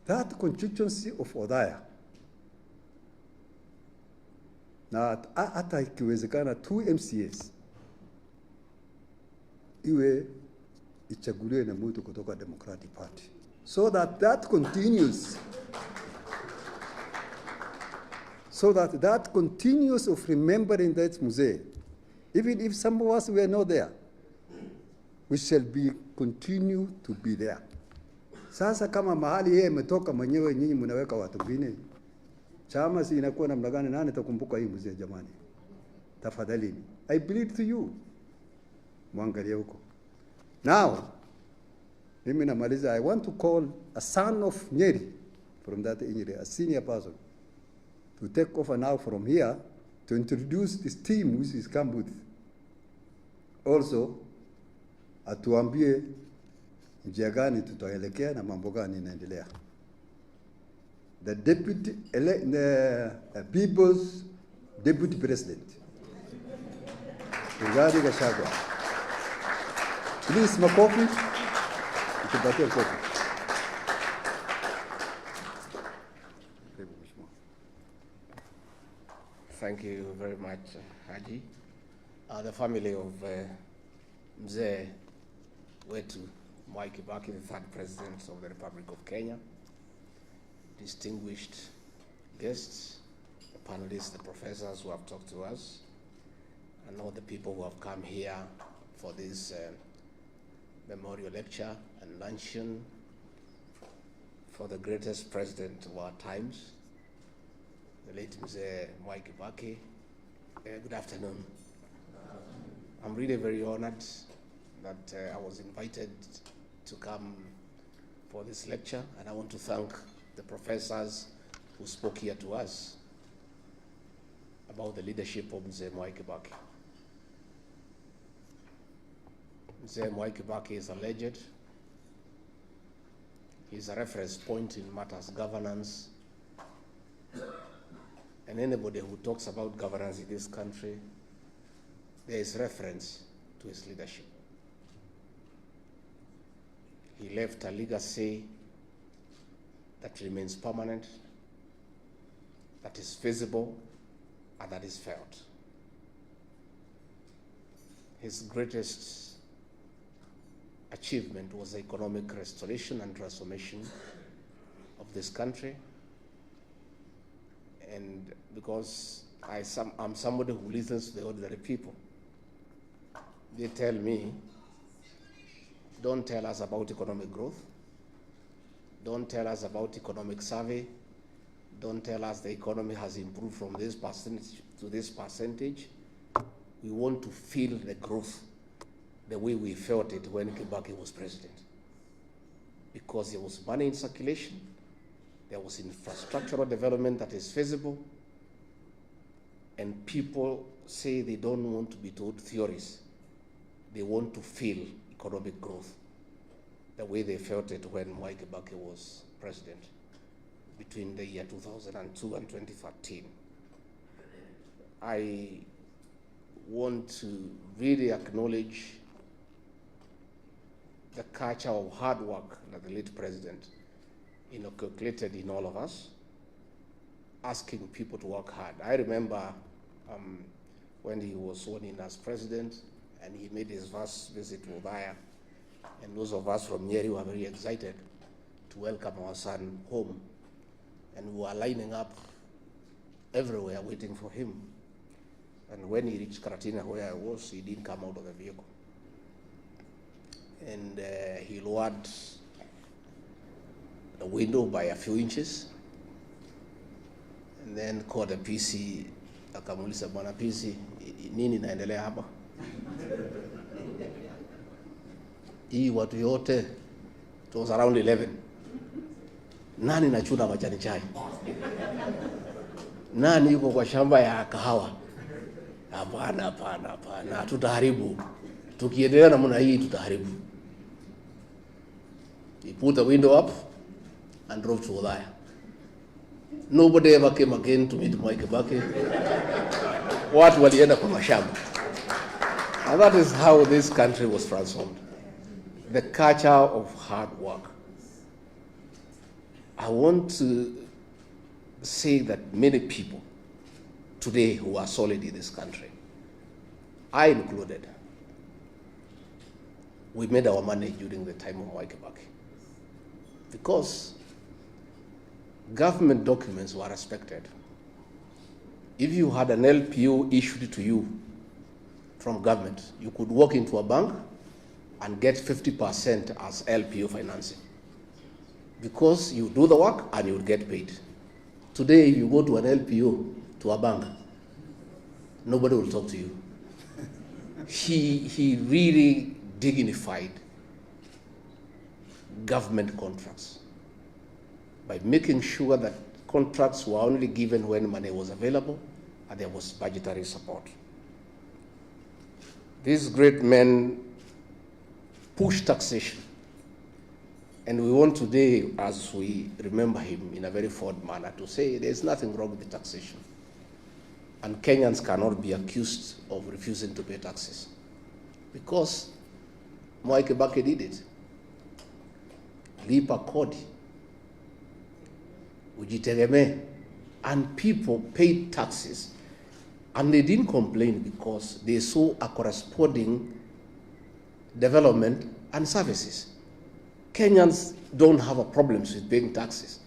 that constituency of Othaya, na hata ikiwezekana 2 MCAs iwe ichaguliwe na mtu kutoka Democratic Party, so that continues, that continues of remembering that mzee. Even if some of us were not there, we shall continue to be there. Sasa kama mahali yeye ametoka mwenyewe, nyinyi mnaweka watu wengine, chama si inakuwa namna gani? Nani atakumbuka hii mzee? Jamani, tafadhali, I plead to you, mwangalie huko. Now, mimi namaliza. I want to call a son of Nyeri from that Nyeri, a senior person, to take over now from here to introduce this team which is come with. Also, atuambie njia gani tutaelekea na mambo gani inaendelea. The people's deputy president, Gachagua. Please, makofi. Tupatie kofi. Thank you very much, Haji. The family of Mzee wetu Mwai Kibaki, the third president of the Republic of Kenya, distinguished guests, the panelists, the professors who have talked to us, and all the people who have come here for this memorial lecture and luncheon for the greatest president of our times, the late Mzee Mwai Kibaki. Good afternoon. I'm really very honored that I was invited to come for this lecture, and I want to thank the professors who spoke here to us about the leadership of Mzee Mwai Kibaki. Mzee Mwai Kibaki is a legend. He's a reference point in matters governance. And anybody who talks about governance in this country, there is reference to his leadership. He left a legacy that remains permanent, that is visible, and that is felt. His greatest achievement was the economic restoration and transformation of this country. And because I'm somebody who listens to the ordinary people, they tell me, don't tell us about economic growth, don't tell us about economic survey, don't tell us the economy has improved from this percentage to this percentage. We want to feel the growth the way we felt it when Kibaki was president. Because there was money in circulation, there was infrastructural development that is feasible, and people say they don't want to be told theories. They want to feel economic growth the way they felt it when Mwai Kibaki was president between the year 2002 and 2013. I want to really acknowledge the culture of hard work that the late president inculcated in all of us, asking people to work hard. I remember when he was sworn in as president and he made his first visit to Othaya, and those of us from Nyeri were very excited to welcome our son home, and we were lining up everywhere waiting for him. And when he reached Karatina, where I was, he didn't come out of the vehicle. And he lowered the window by a few inches, and then called a PC, akamuuliza, bwana PC, nini naendelea hapa? Hii watu yote, it was around 11. Nani nachuna majani chai? Nani yuko kwa shamba ya kahawa? Hapana, hapana, hapana, tutaharibu. Tukiendelea namna hii tutaharibu. He put the window up and drove to Othaya. Nobody ever came again to meet Mwai Kibaki. Watu walienda kwa mashamba. And that is how this country was transformed. The culture of hard work I want to say that many people today who are solid in this country, I included, we made our money during the time of Kibaki because government documents were respected. If you had an LPO issued to you from government, you could walk into a bank and get 50% as LPO financing because you do the work and you will get paid. Today, if you go to an LPO, to a bank, nobody will talk to you. He really dignified government contracts by making sure that contracts were only given when money was available and there was budgetary support. These great men pushed taxation, and we want today, as we remember him in a very fond manner, to say there's nothing wrong with taxation. And Kenyans cannot be accused of refusing to pay taxes because Mwai Kibaki did it. Lipa kodi, ujitegemee, and people paid taxes, and they didn't complain because they saw a corresponding development and services. Kenyans don't have a problem with paying taxes,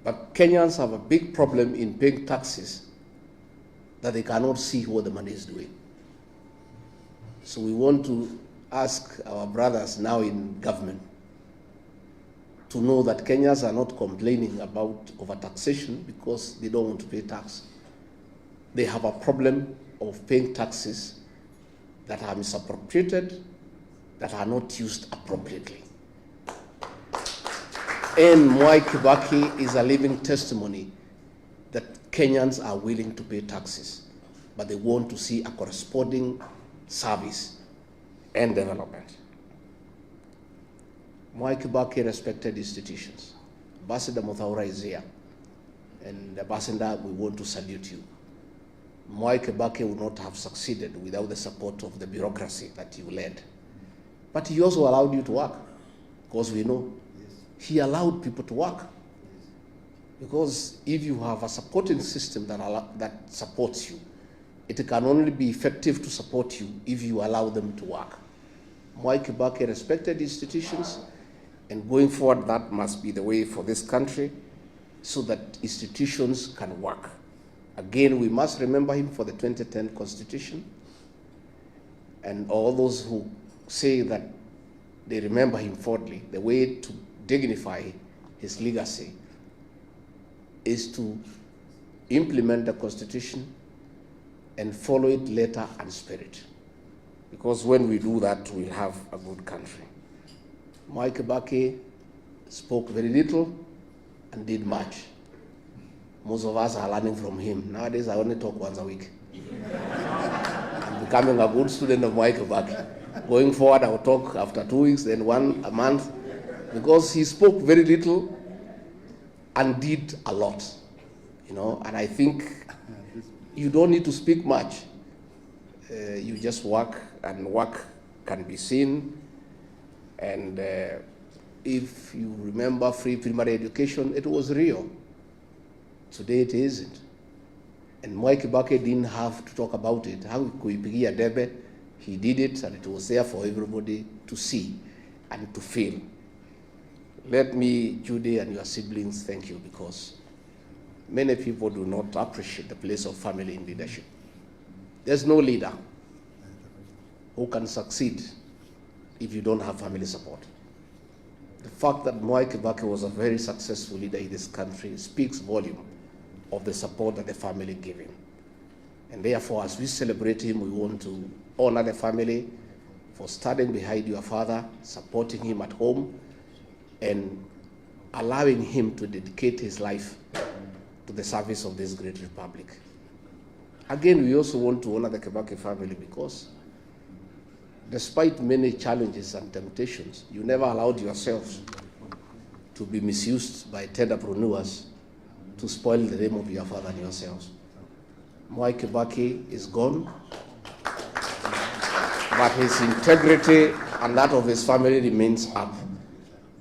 but Kenyans have a big problem in paying taxes that they cannot see what the money is doing. So we want to ask our brothers now in government to know that Kenyans are not complaining about overtaxation because they don't want to pay tax. They have a problem of paying taxes that are misappropriated, that are not used appropriately. And Mwai Kibaki is a living testimony that Kenyans are willing to pay taxes, but they want to see a corresponding service and development. Mwai Kibaki respected institutions. Ambassador Muthaura is here, and Ambassador, we want to salute you. Mwai Kibaki would not have succeeded without the support of the bureaucracy that you led. But he also allowed you to work, because we know he allowed people to work. Because if you have a supporting system that supports you, it can only be effective to support you if you allow them to work. Mwai Kibaki respected institutions, and going forward, that must be the way for this country so that institutions can work. Again, we must remember him for the 2010 Constitution, and all those who say that they remember him fondly, the way to dignify his legacy is to implement the Constitution and follow it letter and spirit. Because when we do that, we'll have a good country. Mwai Kibaki spoke very little and did much. Most of us are learning from him. Nowadays, I only talk once a week. I'm becoming a good student of Mwai Kibaki. Going forward, I will talk after 2 weeks, then one a month, because he spoke very little and did a lot, you know. And I think you don't need to speak much. You just work, and work can be seen. And if you remember free primary education, it was real. Today it isn't. And Mwai Kibaki didn't have to talk about it. How kuipigia debe, he did it, and it was there for everybody to see and to feel. Let me, Judy and your siblings, thank you, because many people do not appreciate the place of family in leadership. There's no leader who can succeed if you don't have family support. The fact that Mwai Kibaki was a very successful leader in this country speaks volume of the support that the family gave him. And therefore, as we celebrate him, we want to honor the family for standing behind your father, supporting him at home, and allowing him to dedicate his life to the service of this great republic. Again, we also want to honor the Kibaki family because despite many challenges and temptations, you never allowed yourselves to be misused by entrepreneurs to spoil the name of your father and yourselves. Mwai Kibaki is gone, but his integrity and that of his family remains up.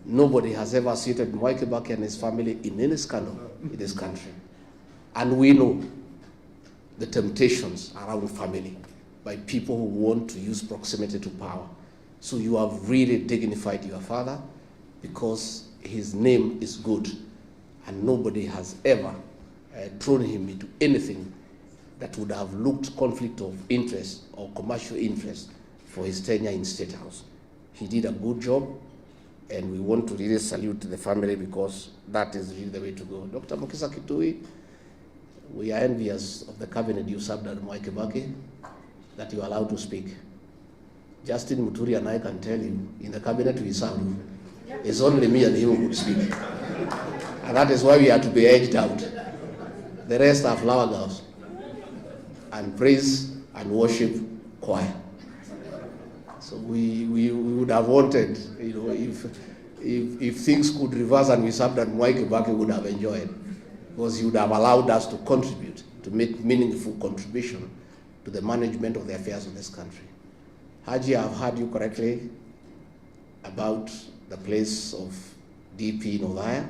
Nobody has ever associated Mwai Kibaki and his family in any scandal in this country. And we know the temptations around family by people who want to use proximity to power. So you have really dignified your father because his name is good and nobody has ever thrown him into anything that would have looked conflict of interest or commercial interest for his tenure in State House. He did a good job, and we want to really salute the family because that is really the way to go. Dr. Mukisa Kitui, we are envious of the cabinet you served at Mwai Kibaki, that you are allowed to speak. Justin Muturi and I can tell you, in the cabinet we served, it's only me and him who could speak. And that is why we are to be edged out. The rest are flower girls and praise and worship choir. So we would have wanted, if things could reverse and we served at Mwai Kibaki, we would have enjoyed, because he would have allowed us to contribute, to make meaningful contribution to the management of the affairs of this country. Haji, I've heard you correctly about the place of DP in Othaya,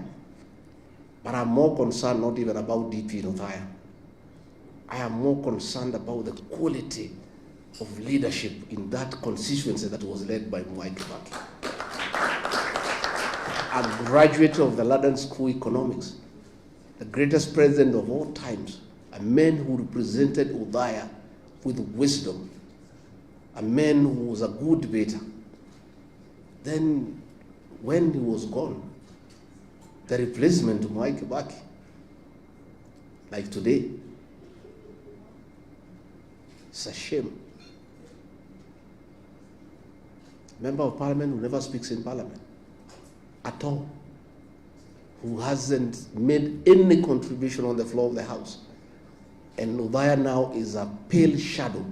but I'm more concerned not even about DP in Othaya. I am more concerned about the quality of leadership in that constituency that was led by Mwai Kibaki. A graduate of the London School of Economics, the greatest president of all times, a man who represented Othaya with wisdom, a man who was a good debater. Then when he was gone, the replacement of Mwai Kibaki, like today, it's a shame. Member of Parliament who never speaks in Parliament at all, who hasn't made any contribution on the floor of the House. And Othaya now is a pale shadow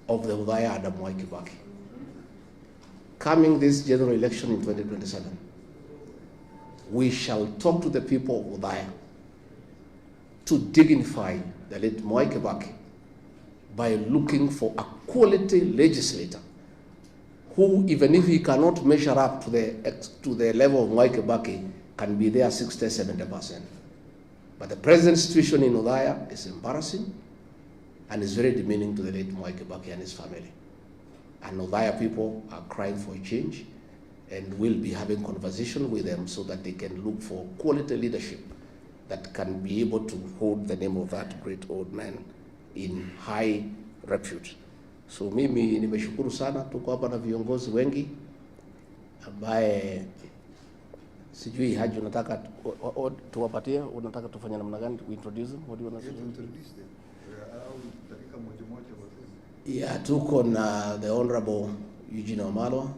of the Othaya under Mwai Kibaki. Coming this general election in 2027, we shall talk to the people of Othaya to dignify the late Mwai Kibaki by looking for a quality legislator who, even if he cannot measure up to the level of Mwai Kibaki, can be there 60–70%. But the present situation in Othaya is embarrassing and is very demeaning to the late Mwai Kibaki and his family. And Othaya people are crying for a change, and we'll be having conversation with them so that they can look for quality leadership that can be able to hold the name of that great old man in high repute. So mimi nimeshukuru sana, tuko hapa na viongozi wengi ambaye sijui Haji unataka tuwapatie, unataka tufanye namna gani, to introduce them? What do you want to introduce them? Yeah, tuko na the Honorable Eugene Wamalwa.